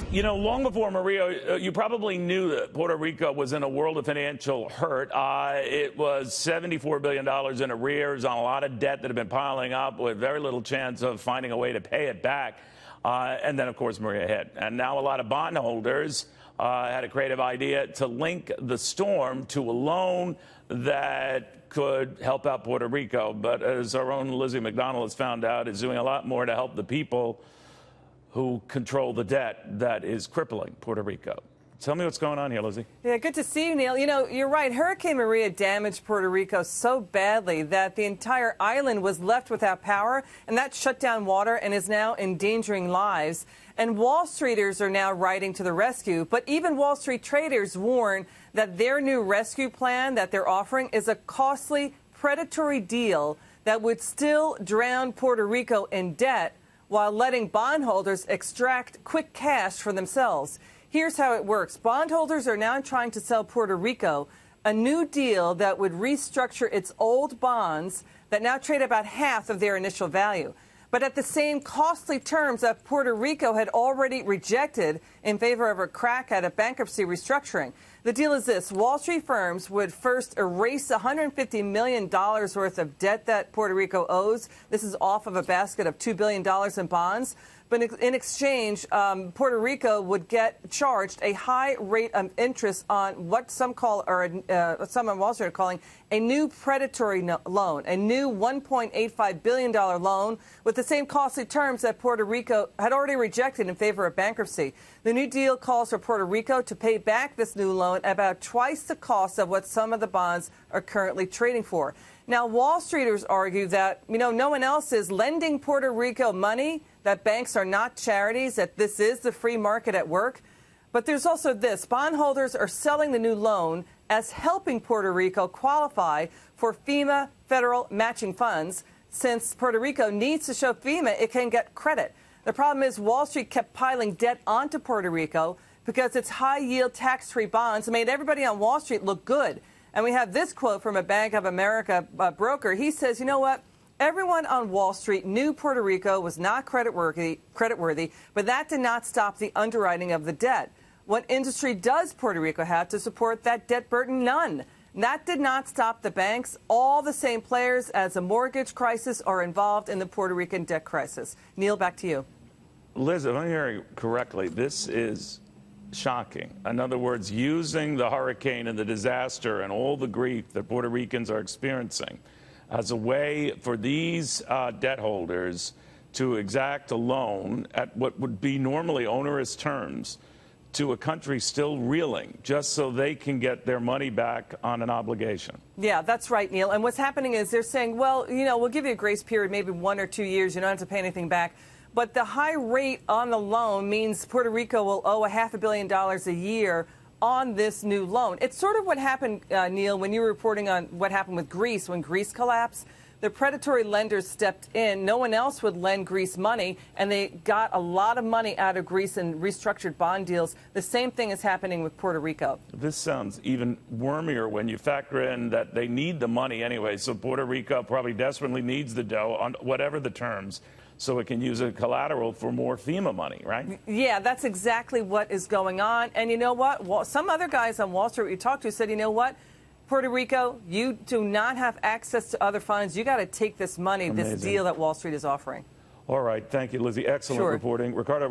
You know, long before Maria, you probably knew that Puerto Rico was in a world of financial hurt. It was $74 billion in arrears on a lot of debt that had been piling up with very little chance of finding a way to pay it back. And then, of course, Maria hit. And now a lot of bondholders had a creative idea to link the storm to a loan that could help out Puerto Rico. But as our own Lizzie MacDonald has found out, is doing a lot more to help the people who control the debt that is crippling Puerto Rico. Tell me what's going on here, Lizzie. Yeah, good to see you, Neil. You know, you're right. Hurricane Maria damaged Puerto Rico so badly that the entire island was left without power, and that shut down water and is now endangering lives. And Wall Streeters are now riding to the rescue, but even Wall Street traders warn that their new rescue plan that they're offering is a costly, predatory deal that would still drown Puerto Rico in debt while letting bondholders extract quick cash for themselves. Here's how it works. Bondholders are now trying to sell Puerto Rico a new deal that would restructure its old bonds that now trade about half of their initial value, but at the same costly terms that Puerto Rico had already rejected in favor of a crack at a bankruptcy restructuring. The deal is this. Wall Street firms would first erase $150 million worth of debt that Puerto Rico owes. This is off of a basket of $2 billion in bonds. But in exchange, Puerto Rico would get charged a high rate of interest on what some call, or some on Wall Street are calling, a new predatory loan, a new $1.85 billion loan with the same costly terms that Puerto Rico had already rejected in favor of bankruptcy. The new deal calls for Puerto Rico to pay back this new loan about twice the cost of what some of the bonds are currently trading for. Now, Wall Streeters argue that, you know, no one else is lending Puerto Rico money, that banks are not charities, that this is the free market at work. But there's also this. Bondholders are selling the new loan as helping Puerto Rico qualify for FEMA federal matching funds, since Puerto Rico needs to show FEMA it can get credit. The problem is Wall Street kept piling debt onto Puerto Rico because its high-yield tax-free bonds made everybody on Wall Street look good. And we have this quote from a Bank of America broker. He says, you know what? Everyone on Wall Street knew Puerto Rico was not creditworthy, but that did not stop the underwriting of the debt. What industry does Puerto Rico have to support that debt burden? None. That did not stop the banks. All the same players as the mortgage crisis are involved in the Puerto Rican debt crisis. Neil, back to you. Liz, if I'm hearing correctly, this is shocking. In other words, using the hurricane and the disaster and all the grief that Puerto Ricans are experiencing as a way for these debt holders to exact a loan at what would be normally onerous terms to a country still reeling, just so they can get their money back on an obligation. Yeah, that's right, Neil. And what's happening is they're saying, well, you know, we'll give you a grace period, maybe 1 or 2 years. You don't have to pay anything back. But the high rate on the loan means Puerto Rico will owe $500 million a year on this new loan. It's sort of what happened, Neil, when you were reporting on what happened with Greece, when Greece collapsed. The predatory lenders stepped in. No one else would lend Greece money, and they got a lot of money out of Greece in restructured bond deals. The same thing is happening with Puerto Rico. This sounds even wormier when you factor in that they need the money anyway. So Puerto Rico probably desperately needs the dough on whatever the terms, so it can use a collateral for more FEMA money, right? Yeah, that's exactly what is going on. And you know what? Well, some other guys on Wall Street we talked to said, you know what? Puerto Rico, you do not have access to other funds. You got to take this money, Amazing. This deal that Wall Street is offering. All right. Thank you, Lizzie. Excellent reporting. Ricardo